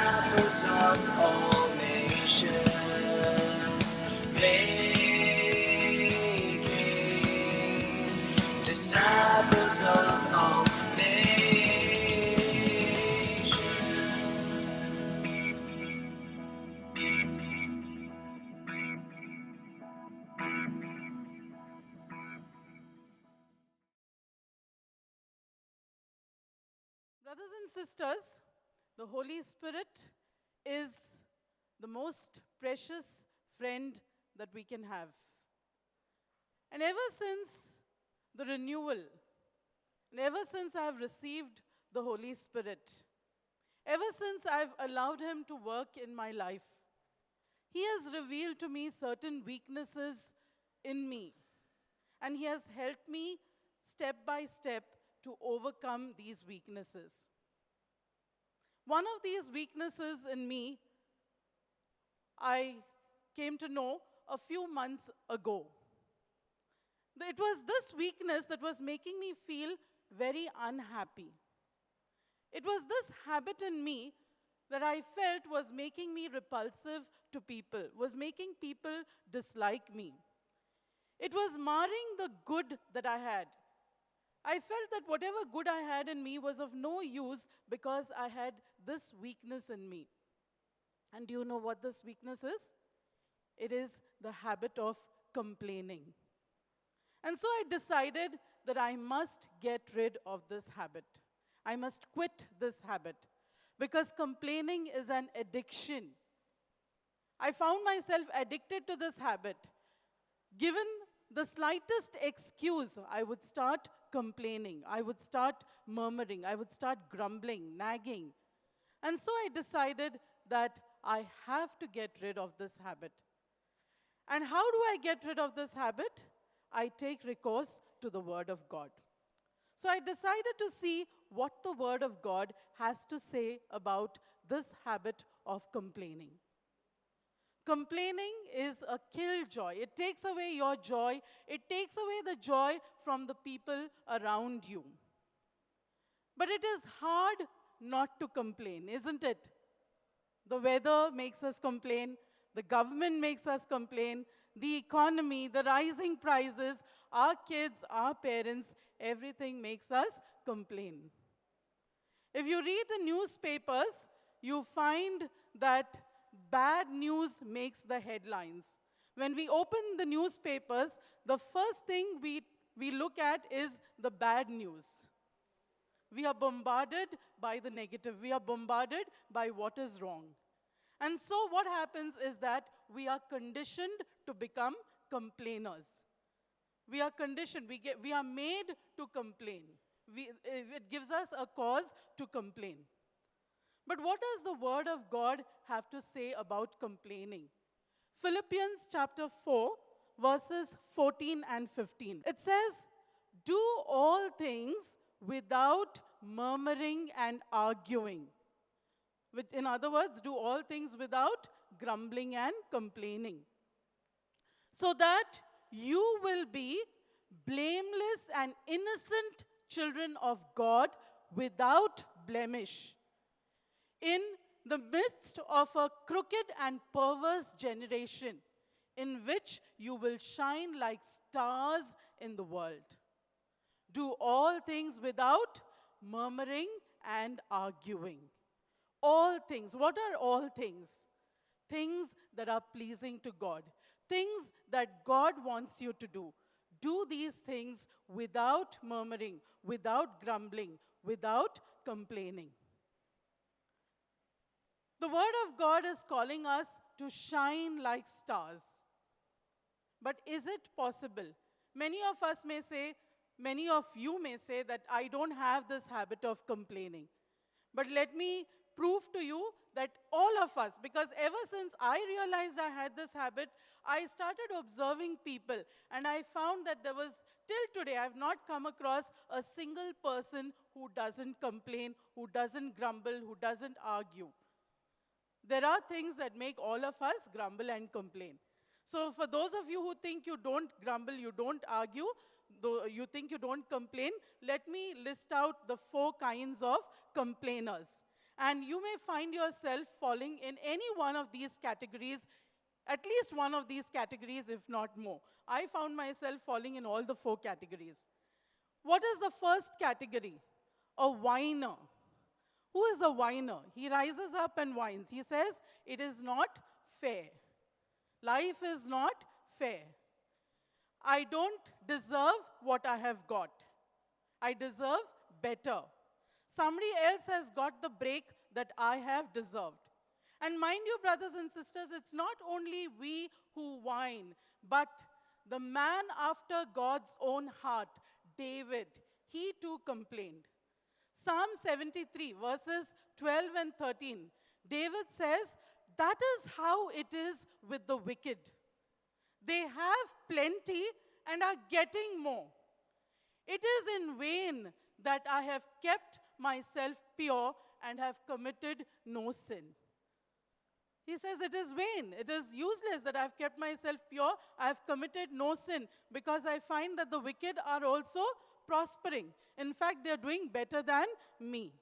disciples of all nations, making disciples of all nations. Brothers and sisters, the Holy Spirit is the most precious friend that we can have. And ever since the renewal, and ever since I've received the Holy Spirit, ever since I've allowed Him to work in my life, He has revealed to me certain weaknesses in me. And He has helped me step by step to overcome these weaknesses. One of these weaknesses in me, I came to know a few months ago. It was this weakness that was making me feel very unhappy. It was this habit in me that I felt was making me repulsive to people, was making people dislike me. It was marring the good that I had. I felt that whatever good I had in me was of no use because I had this weakness in me. And do you know what this weakness is? It is the habit of complaining. And so I decided that I must get rid of this habit. I must quit this habit because complaining is an addiction. I found myself addicted to this habit. Given the slightest excuse, I would start complaining. I would start murmuring. I would start grumbling, nagging. And so I decided that I have to get rid of this habit. And how do I get rid of this habit? I take recourse to the Word of God. So I decided to see what the Word of God has to say about this habit of complaining. Complaining is a killjoy. It takes away your joy. It takes away the joy from the people around you. But it is hard not to complain, isn't it? The weather makes us complain. The government makes us complain. The economy, the rising prices, our kids, our parents, everything makes us complain. If you read the newspapers, you find that bad news makes the headlines. When we open the newspapers, the first thing we look at is the bad news. We are bombarded by the negative. We are bombarded by what is wrong. And so what happens is that we are conditioned to become complainers. We are conditioned. We are made to complain. It gives us a cause to complain. But what does the Word of God have to say about complaining? Philippians chapter 4, verses 14 and 15. It says, "Do all things without murmuring and arguing." In other words, do all things without grumbling and complaining, so that you will be blameless and innocent children of God without blemish, in the midst of a crooked and perverse generation, in which you will shine like stars in the world. Do all things without murmuring and arguing. All things. What are all things? Things that are pleasing to God. Things that God wants you to do. Do these things without murmuring, without grumbling, without complaining. The Word of God is calling us to shine like stars. But is it possible? Many of us may say, many of you may say that I don't have this habit of complaining. But let me prove to you that all of us, because ever since I realized I had this habit, I started observing people, and I found that there was, till today, I've not come across a single person who doesn't complain, who doesn't grumble, who doesn't argue. There are things that make all of us grumble and complain. So for those of you who think you don't grumble, you don't argue, though you think you don't complain, let me list out the 4 kinds of complainers. And you may find yourself falling in any one of these categories, at least one of these categories, if not more. I found myself falling in all the 4 categories. What is the first category? A whiner. Who is a whiner? He rises up and whines. He says, it is not fair. Life is not fair. I don't deserve what I have got. I deserve better. Somebody else has got the break that I have deserved. And mind you, brothers and sisters, it's not only we who whine, but the man after God's own heart, David, he too complained. Psalm 73, verses 12 and 13, David says, that is how it is with the wicked. They have plenty and are getting more. It is in vain that I have kept myself pure and have committed no sin. He says it is vain, it is useless that I have kept myself pure, I have committed no sin, because I find that the wicked are also prospering. In fact, they are doing better than me.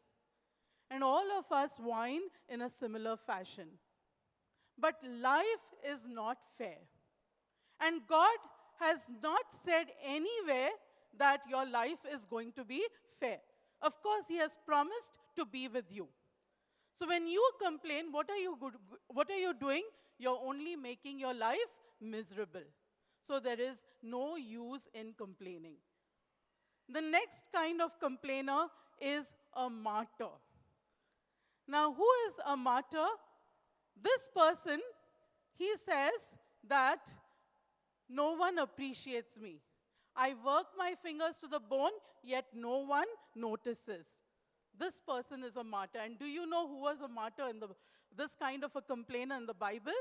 And all of us whine in a similar fashion. But life is not fair. And God has not said anywhere that your life is going to be fair. Of course, He has promised to be with you. So when you complain, what are you doing? You're only making your life miserable. So there is no use in complaining. The next kind of complainer is a martyr. Now, who is a martyr? This person, he says that no one appreciates me. I work my fingers to the bone, yet no one notices. This person is a martyr. And do you know who was a martyr in this kind of a complainer in the Bible?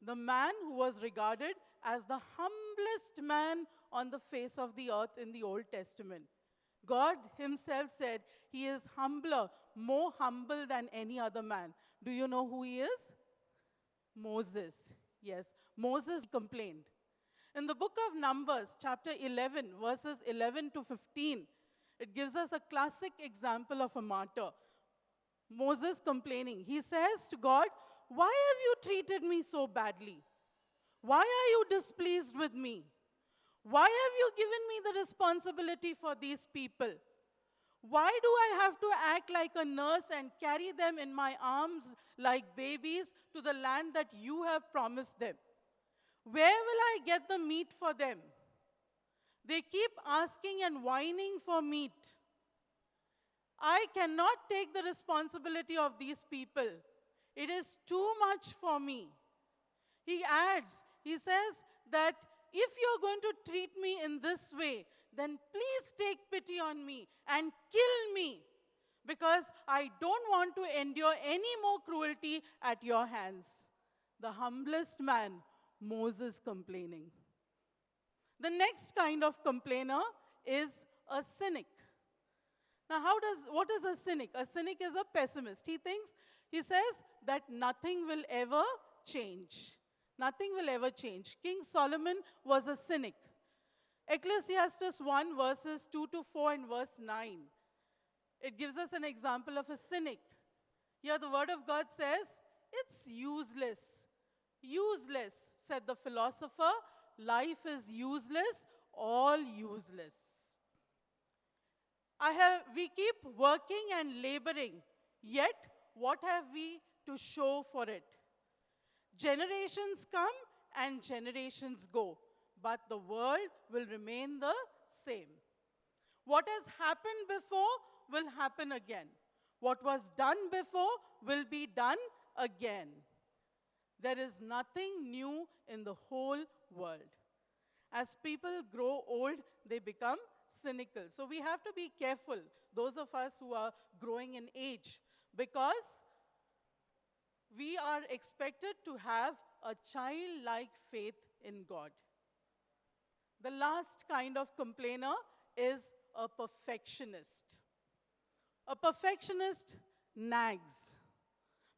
The man who was regarded as the humblest man on the face of the earth in the Old Testament. God Himself said He is humbler, more humble than any other man. Do you know who he is? Moses. Yes, Moses complained. In the book of Numbers, chapter 11, verses 11 to 15, it gives us a classic example of a martyr. Moses complaining. He says to God, why have you treated me so badly? Why are you displeased with me? Why have you given me the responsibility for these people? Why do I have to act like a nurse and carry them in my arms like babies to the land that you have promised them? Where will I get the meat for them? They keep asking and whining for meat. I cannot take the responsibility of these people. It is too much for me. He adds, he says that if you're going to treat me in this way, then please take pity on me and kill me, because I don't want to endure any more cruelty at your hands. The humblest man, Moses, complaining. The next kind of complainer is a cynic. Now, what is a cynic? A cynic is a pessimist. He says that nothing will ever change. Nothing will ever change. King Solomon was a cynic. Ecclesiastes 1, verses 2 to 4 and verse 9. It gives us an example of a cynic. Here the word of God says, it's useless. Useless, said the philosopher. Life is useless, all useless. We keep working and laboring, yet what have we to show for it? Generations come and generations go, but the world will remain the same. What has happened before will happen again. What was done before will be done again. There is nothing new in the whole world. As people grow old, they become cynical. So we have to be careful, those of us who are growing in age, because we are expected to have a childlike faith in God. The last kind of complainer is a perfectionist. A perfectionist nags,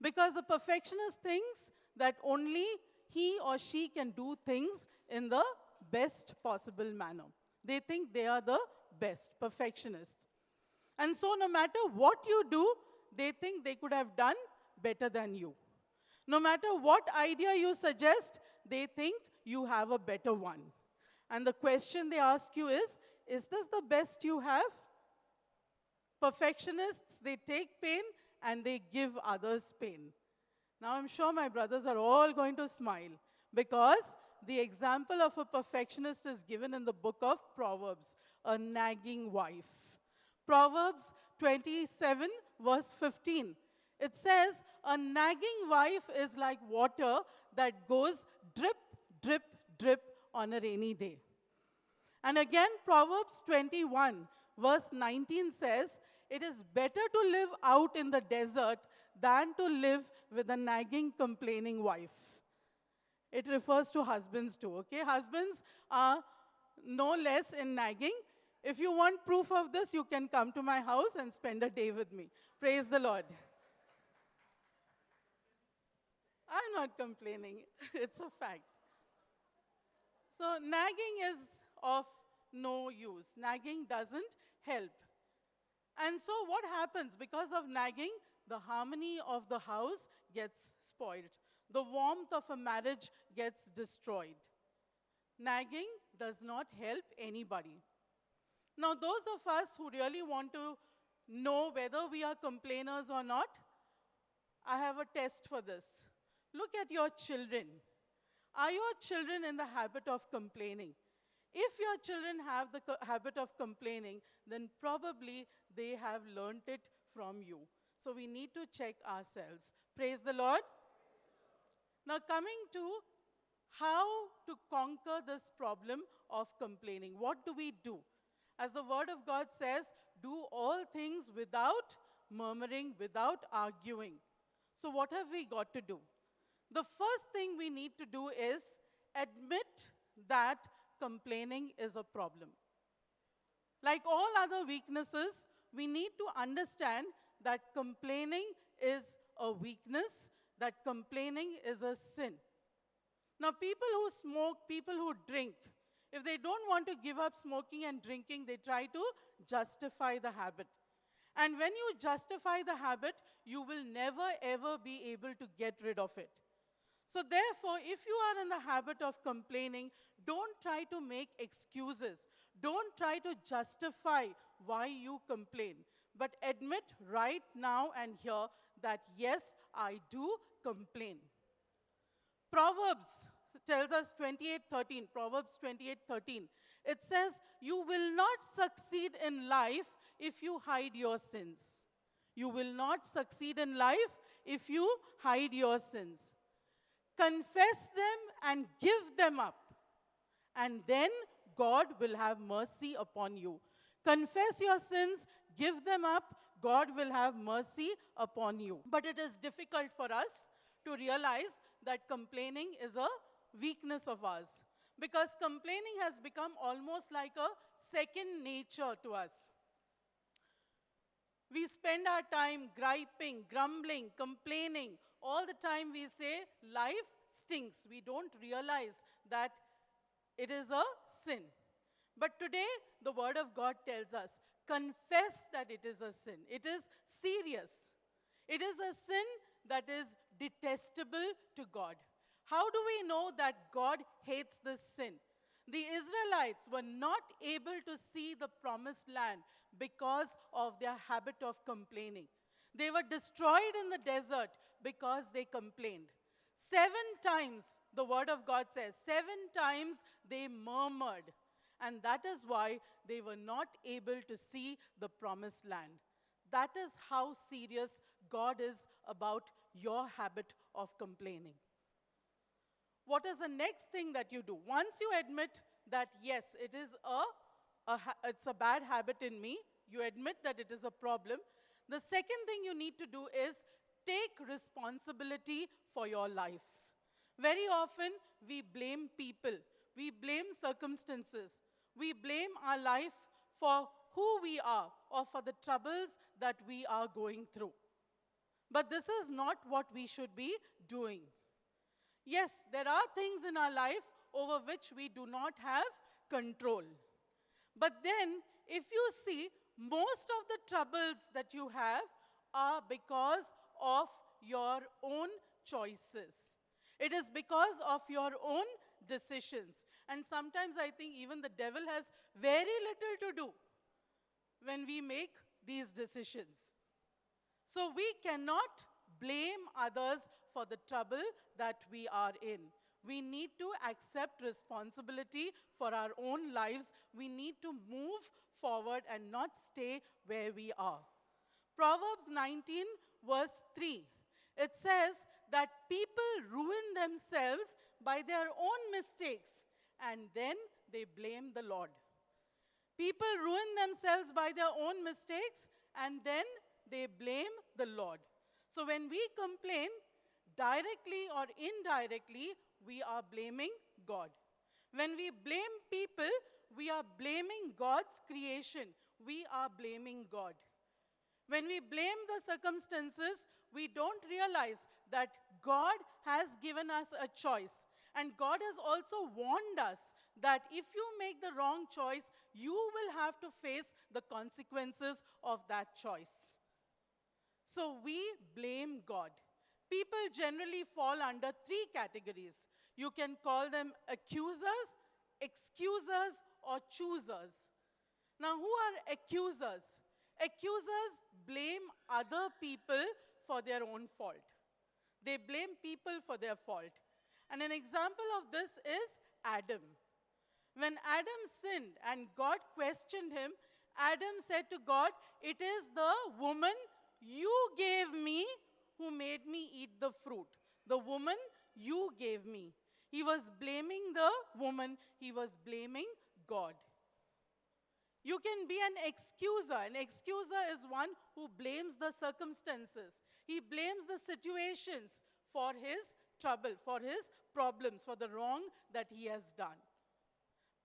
because a perfectionist thinks that only he or she can do things in the best possible manner. They think they are the best, perfectionists. And so no matter what you do, they think they could have done better than you. No matter what idea you suggest, they think you have a better one. And the question they ask you is this the best you have? Perfectionists, they take pain and they give others pain. Now, I'm sure my brothers are all going to smile because the example of a perfectionist is given in the book of Proverbs, a nagging wife. Proverbs 27, verse 15. It says, a nagging wife is like water that goes drip, drip, drip on a rainy day. And again, Proverbs 21, verse 19 says, it is better to live out in the desert than to live with a nagging, complaining wife. It refers to husbands too, okay? Husbands are no less in nagging. If you want proof of this, you can come to my house and spend a day with me. Praise the Lord. I'm not complaining. It's a fact. So nagging is of no use. Nagging doesn't help. And so what happens? Because of nagging, the harmony of the house gets spoiled. The warmth of a marriage gets destroyed. Nagging does not help anybody. Now, those of us who really want to know whether we are complainers or not, I have a test for this. Look at your children. Are your children in the habit of complaining? If your children have the habit of complaining, then probably they have learnt it from you. So we need to check ourselves. Praise the Lord. Now coming to how to conquer this problem of complaining. What do we do? As the Word of God says, do all things without murmuring, without arguing. So what have we got to do? The first thing we need to do is admit that complaining is a problem. Like all other weaknesses, we need to understand that complaining is a weakness, that complaining is a sin. Now, people who smoke, people who drink, if they don't want to give up smoking and drinking, they try to justify the habit. And when you justify the habit, you will never ever be able to get rid of it. So therefore, if you are in the habit of complaining, don't try to make excuses. Don't try to justify why you complain. But admit right now and here that yes, I do complain. Proverbs tells us 28:13, Proverbs 28:13. It says, you will not succeed in life if you hide your sins. You will not succeed in life if you hide your sins. Confess them and give them up. And then God will have mercy upon you. Confess your sins, give them up, God will have mercy upon you. But it is difficult for us to realize that complaining is a weakness of ours. Because complaining has become almost like a second nature to us. We spend our time griping, grumbling, complaining. All the time we say, life stinks. We don't realize that it is a sin. But today, the Word of God tells us, confess that it is a sin. It is serious. It is a sin that is detestable to God. How do we know that God hates this sin? The Israelites were not able to see the promised land because of their habit of complaining. They were destroyed in the desert because they complained. 7 times, the Word of God says, 7 times they murmured. And that is why they were not able to see the promised land. That is how serious God is about your habit of complaining. What is the next thing that you do? Once you admit that, yes, it is it's a bad habit in me, you admit that it is a problem, the second thing you need to do is take responsibility for your life. Very often, we blame people. We blame circumstances. We blame our life for who we are or for the troubles that we are going through. But this is not what we should be doing. Yes, there are things in our life over which we do not have control. But then, if you see, most of the troubles that you have are because of your own choices. It is because of your own decisions. And sometimes I think even the devil has very little to do when we make these decisions. So we cannot blame others for the trouble that we are in. We need to accept responsibility for our own lives. We need to move forward and not stay where we are. Proverbs 19, verse 3. It says that people ruin themselves by their own mistakes and then they blame the Lord. People ruin themselves by their own mistakes and then they blame the Lord. So when we complain, directly or indirectly, we are blaming God. When we blame people, we are blaming God's creation. We are blaming God. When we blame the circumstances, we don't realize that God has given us a choice. And God has also warned us that if you make the wrong choice, you will have to face the consequences of that choice. So we blame God. People generally fall under three categories. You can call them accusers, excusers, or choosers. Now, who are accusers? Accusers blame other people for their own fault. They blame people for their fault. And an example of this is Adam. When Adam sinned and God questioned him, Adam said to God, "It is the woman you gave me who made me eat the fruit. The woman you gave me." He was blaming the woman. He was blaming God. You can be an excuser. An excuser is one who blames the circumstances. He blames the situations for his trouble, for his problems, for the wrong that he has done.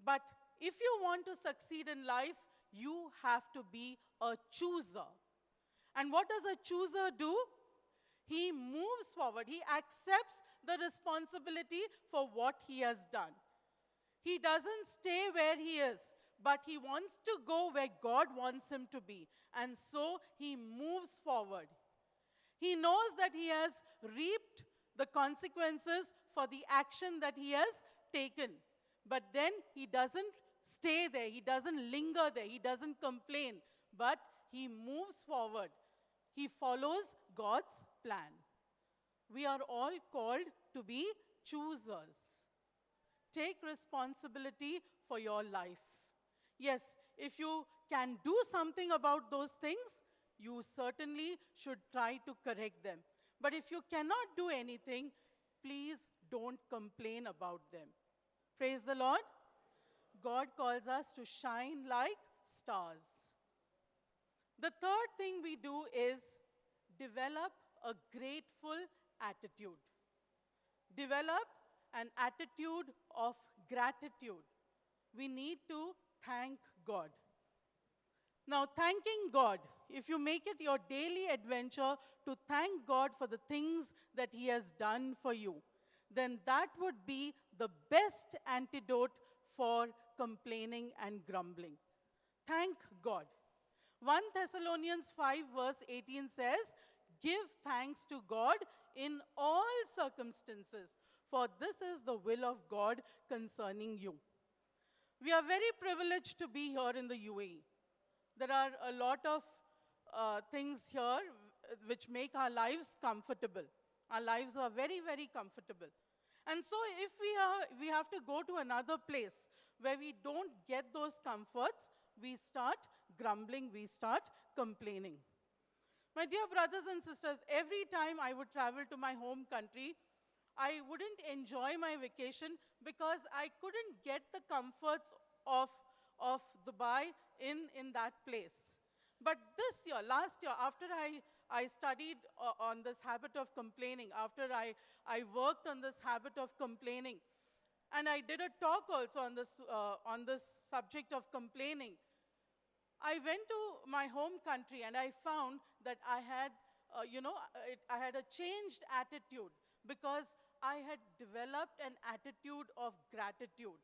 But if you want to succeed in life, you have to be a chooser. And what does a chooser do? He moves forward. He accepts the responsibility for what he has done. He doesn't stay where he is, but he wants to go where God wants him to be. And so he moves forward. He knows that he has reaped the consequences for the action that he has taken. But then he doesn't stay there. He doesn't linger there. He doesn't complain. But he moves forward. He follows God's plan. We are all called to be choosers. Take responsibility for your life. Yes, if you can do something about those things, you certainly should try to correct them. But if you cannot do anything, please don't complain about them. Praise the Lord. God calls us to shine like stars. The third thing we do is develop a grateful attitude. Develop an attitude of gratitude. We need to thank God. Now, thanking God, if you make it your daily adventure to thank God for the things that He has done for you, then that would be the best antidote for complaining and grumbling. Thank God. 1 Thessalonians 5 verse 18 says, "Give thanks to God in all circumstances, for this is the will of God concerning you." We are very privileged to be here in the UAE. There are a lot of things here which make our lives comfortable. Our lives are very, very comfortable. And so if we have to go to another place where we don't get those comforts, we start grumbling, we start complaining. My dear brothers and sisters, every time I would travel to my home country, I wouldn't enjoy my vacation because I couldn't get the comforts of Dubai in that place. But this year, last year, after I studied on this habit of complaining, after I worked on this habit of complaining, and I did a talk also on this subject of complaining, I went to my home country and I found that I had a changed attitude because I had developed an attitude of gratitude.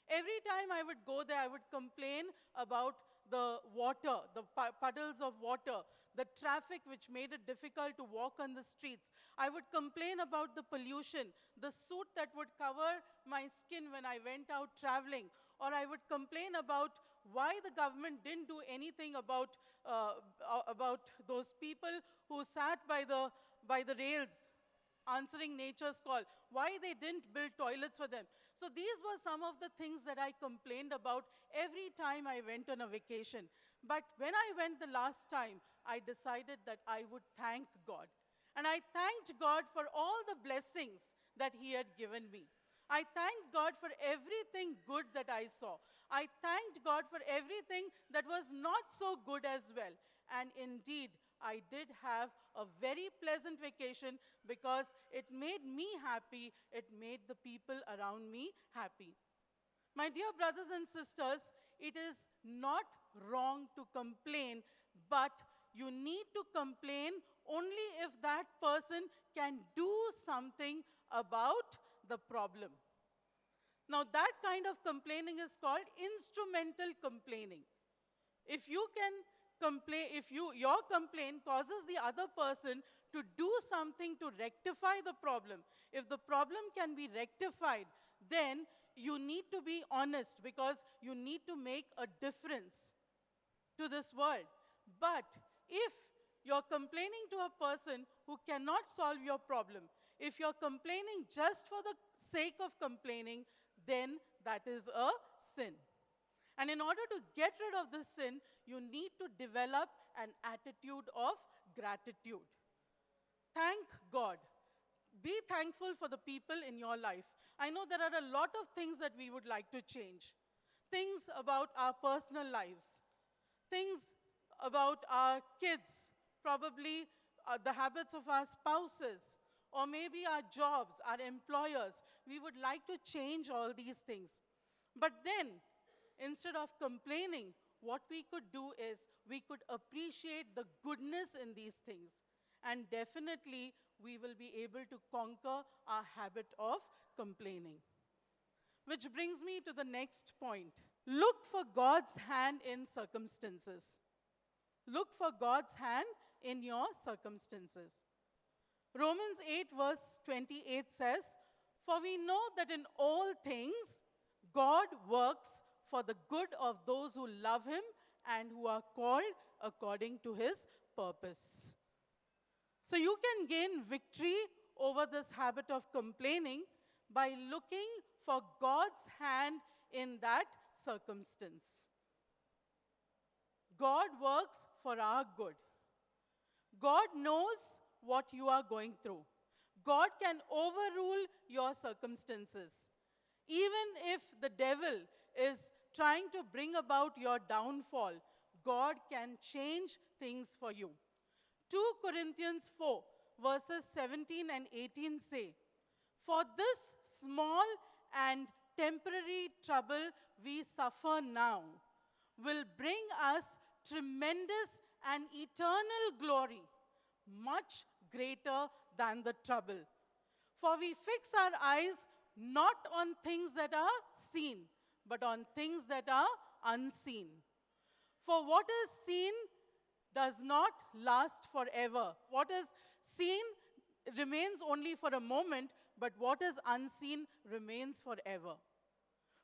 Every time I would go there, I would complain about the water, the puddles of water, the traffic which made it difficult to walk on the streets. I would complain about the pollution, the soot that would cover my skin when I went out traveling, or I would complain about why the government didn't do anything about those people who sat by the rails answering nature's call, why they didn't build toilets for them. So these were some of the things that I complained about every time I went on a vacation. But when I went the last time, I decided that I would thank God. And I thanked God for all the blessings that He had given me. I thanked God for everything good that I saw. I thanked God for everything that was not so good as well. And indeed, I did have a very pleasant vacation because it made me happy, it made the people around me happy. My dear brothers and sisters, it is not wrong to complain, but you need to complain only if that person can do something about the problem. Now, that kind of complaining is called instrumental complaining. If you can complain, if your complaint causes the other person to do something to rectify the problem, if the problem can be rectified, then you need to be honest because you need to make a difference to this world. But if you're complaining to a person who cannot solve your problem, if you're complaining just for the sake of complaining, then that is a sin. And in order to get rid of this sin, you need to develop an attitude of gratitude. Thank God. Be thankful for the people in your life. I know there are a lot of things that we would like to change. Things about our personal lives. Things about our kids. Probably the habits of our spouses. Or maybe our jobs, our employers. We would like to change all these things. But then, instead of complaining, what we could do is we could appreciate the goodness in these things. And definitely, we will be able to conquer our habit of complaining. Which brings me to the next point. Look for God's hand in circumstances. Look for God's hand in your circumstances. Romans 8 verse 28 says, "For we know that in all things God works for the good of those who love Him and who are called according to His purpose." So you can gain victory over this habit of complaining by looking for God's hand in that circumstance. God works for our good. God knows what you are going through. God can overrule your circumstances. Even if the devil is trying to bring about your downfall, God can change things for you. 2 Corinthians 4 verses 17 and 18 say, "For this small and temporary trouble we suffer now will bring us tremendous and eternal glory, much greater than the trouble. For we fix our eyes not on things that are seen, but on things that are unseen. For what is seen does not last forever. What is seen remains only for a moment, but what is unseen remains forever."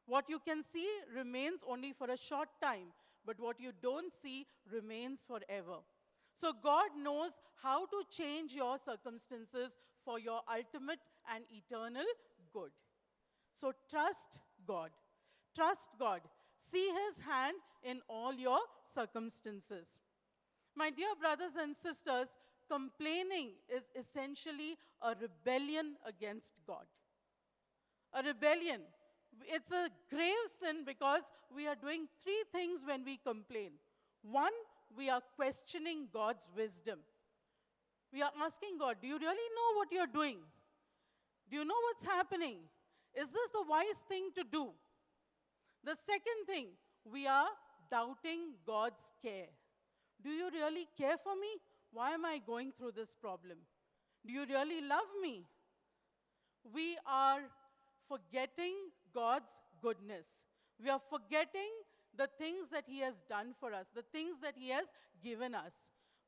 What you can see remains only for a short time, but what you don't see remains forever. So God knows how to change your circumstances for your ultimate and eternal good. So trust God. Trust God. See His hand in all your circumstances. My dear brothers and sisters, complaining is essentially a rebellion against God. A rebellion. It's a grave sin because we are doing three things when we complain. One, we are questioning God's wisdom. We are asking God, do you really know what you're doing? Do you know what's happening? Is this the wise thing to do? The second thing, we are doubting God's care. Do you really care for me? Why am I going through this problem? Do you really love me? We are forgetting God's goodness. We are forgetting the things that He has done for us, the things that He has given us.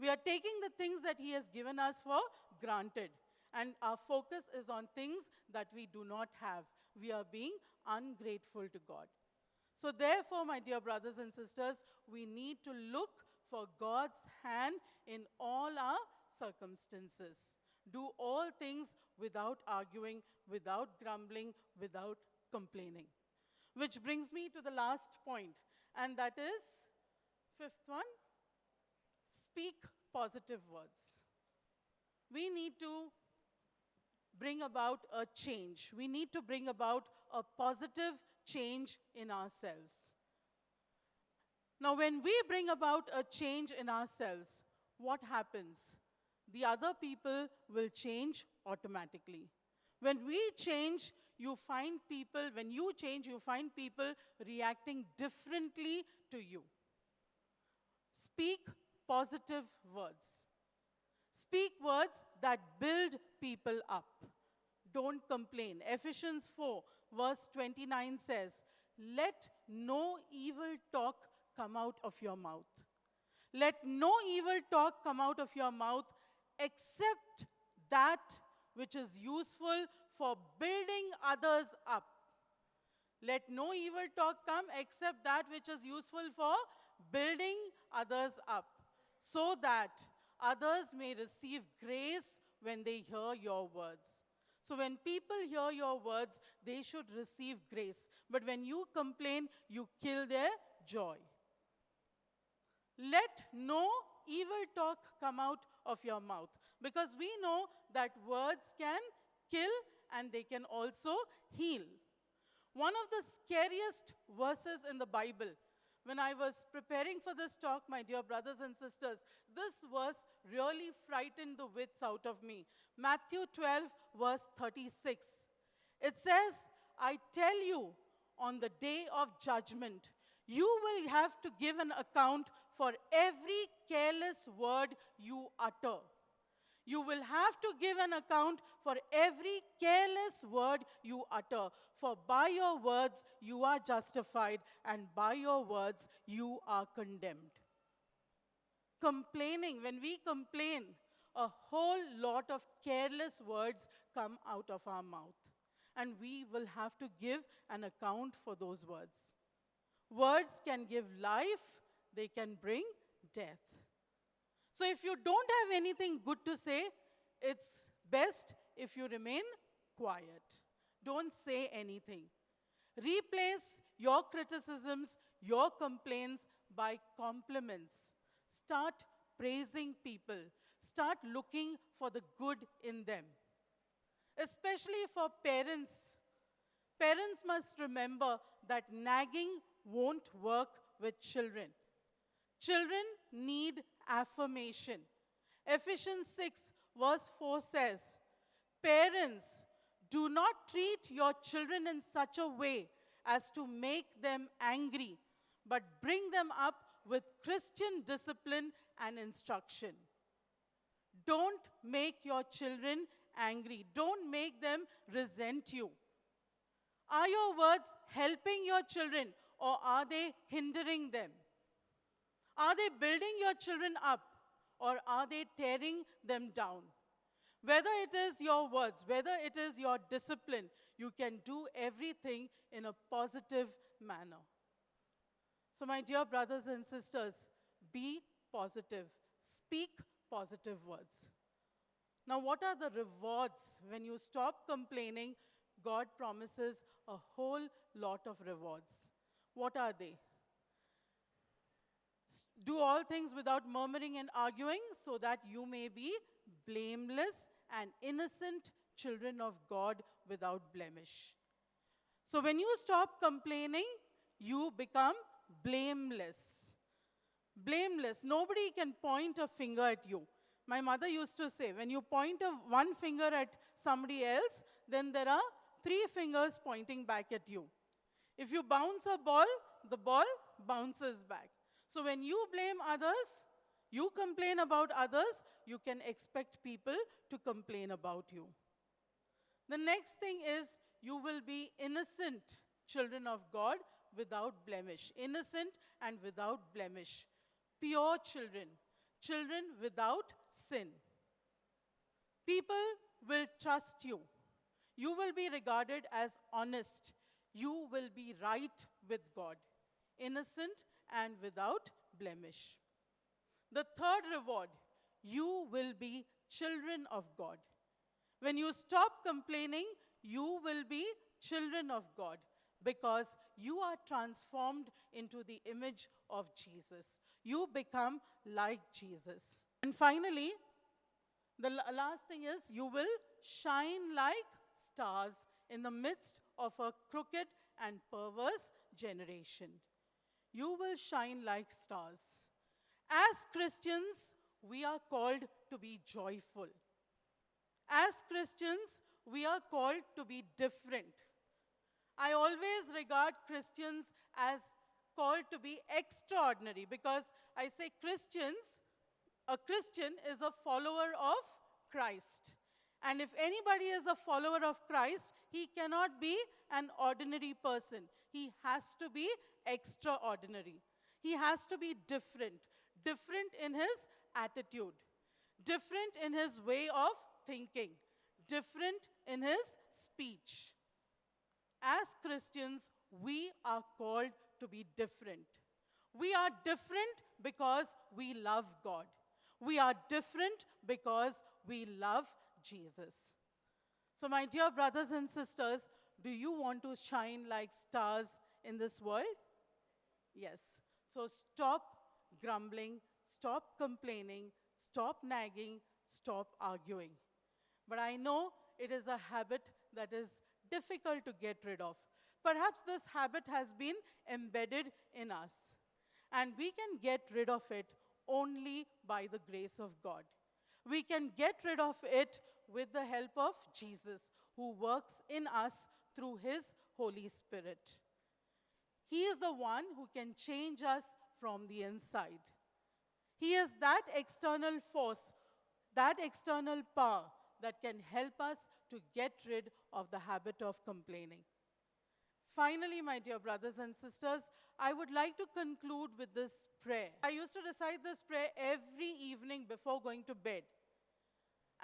We are taking the things that He has given us for granted. And our focus is on things that we do not have. We are being ungrateful to God. So therefore, my dear brothers and sisters, we need to look for God's hand in all our circumstances. Do all things without arguing, without grumbling, without complaining. Which brings me to the last point, and that is, fifth one, speak positive words. We need to bring about a change. We need to bring about a positive change in ourselves. Now, when we bring about a change in ourselves, what happens? The other people will change automatically. When we change, when you change, you find people reacting differently to you. Speak positive words. Speak words that build people up. Don't complain. Ephesians 4, verse 29 says, "Let no evil talk come out of your mouth. Let no evil talk come out of your mouth except that which is useful for building others up." Let no evil talk come except that which is useful for building others up, so that others may receive grace when they hear your words. So when people hear your words, they should receive grace. But when you complain, you kill their joy. Let no evil talk come out of your mouth, because we know that words can kill and they can also heal. One of the scariest verses in the Bible, when I was preparing for this talk, my dear brothers and sisters, this verse really frightened the wits out of me. Matthew 12, verse 36. It says, "I tell you, on the day of judgment, you will have to give an account for every careless word you utter." You will have to give an account for every careless word you utter. For by your words you are justified, and by your words you are condemned. Complaining, when we complain, a whole lot of careless words come out of our mouth. And we will have to give an account for those words. Words can give life, they can bring death. So if you don't have anything good to say, it's best if you remain quiet. Don't say anything. Replace your criticisms, your complaints by compliments. Start praising people. Start looking for the good in them. Especially for parents. Parents must remember that nagging won't work with children. Children need affirmation. Ephesians 6, verse 4 says, "Parents, do not treat your children in such a way as to make them angry, but bring them up with Christian discipline and instruction." Don't make your children angry. Don't make them resent you. Are your words helping your children, or are they hindering them? Are they building your children up, or are they tearing them down? Whether it is your words, whether it is your discipline, you can do everything in a positive manner. So my dear brothers and sisters, be positive. Speak positive words. Now, what are the rewards? When you stop complaining, God promises a whole lot of rewards. What are they? Do all things without murmuring and arguing, so that you may be blameless and innocent children of God without blemish. So when you stop complaining, you become blameless. Blameless. Nobody can point a finger at you. My mother used to say, when you point one finger at somebody else, then there are 3 fingers pointing back at you. If you bounce a ball, the ball bounces back. So when you blame others, you complain about others, you can expect people to complain about you. The next thing is, you will be innocent children of God without blemish, innocent and without blemish, pure children, children without sin. People will trust you. You will be regarded as honest. You will be right with God, innocent and without blemish. The third reward, you will be children of God. When you stop complaining, you will be children of God because you are transformed into the image of Jesus. You become like Jesus. And finally, the last thing is you will shine like stars in the midst of a crooked and perverse generation. You will shine like stars. As Christians, we are called to be joyful. As Christians, we are called to be different. I always regard Christians as called to be extraordinary because I say Christians, a Christian is a follower of Christ. And if anybody is a follower of Christ, he cannot be an ordinary person. He has to be extraordinary. He has to be different. Different in his attitude. Different in his way of thinking. Different in his speech. As Christians, we are called to be different. We are different because we love God. We are different because we love Jesus. So, my dear brothers and sisters, do you want to shine like stars in this world? Yes. So, stop grumbling, stop complaining, stop nagging, stop arguing. But I know it is a habit that is difficult to get rid of. Perhaps this habit has been embedded in us. And we can get rid of it only by the grace of God. We can get rid of it with the help of Jesus, who works in us through his Holy Spirit. He is the one who can change us from the inside. He is that external force, that external power that can help us to get rid of the habit of complaining. Finally, my dear brothers and sisters, I would like to conclude with this prayer. I used to recite this prayer every evening before going to bed.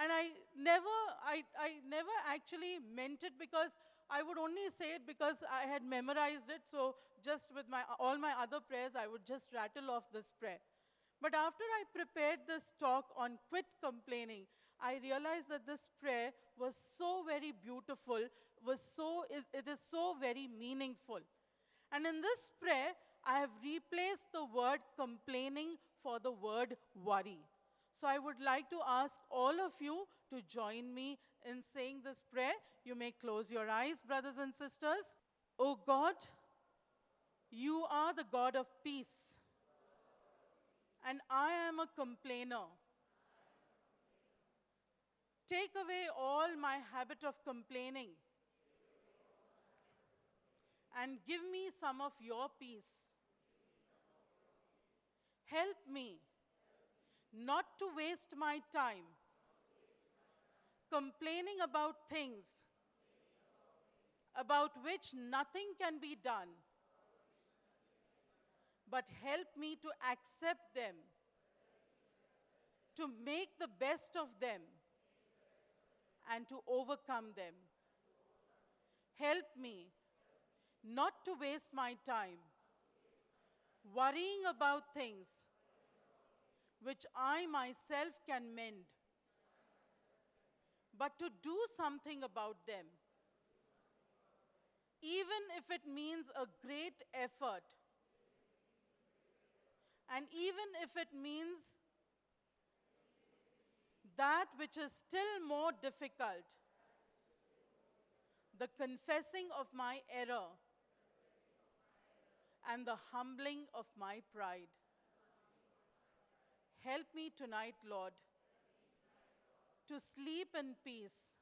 And I never actually meant it because I would only say it because I had memorized it. So just with all my other prayers, I would just rattle off this prayer. But after I prepared this talk on quit complaining, I realized that this prayer was so very beautiful, it is so very meaningful. And in this prayer, I have replaced the word complaining for the word worry. So I would like to ask all of you to join me in saying this prayer. You may close your eyes, brothers and sisters. O God, you are the God of peace, and I am a complainer. Take away all my habit of complaining and give me some of your peace. Help me not to waste my time complaining about things about which nothing can be done, but help me to accept them, to make the best of them, and to overcome them. Help me not to waste my time worrying about things which I myself can mend, but to do something about them, even if it means a great effort, and even if it means that which is still more difficult, the confessing of my error and the humbling of my pride. Help me tonight, Lord, to sleep in peace,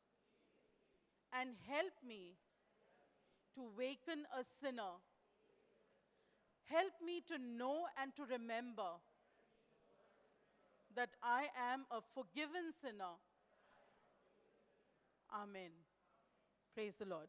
and help me to waken a sinner. Help me to know and to remember that I am a forgiven sinner. Amen. Praise the Lord.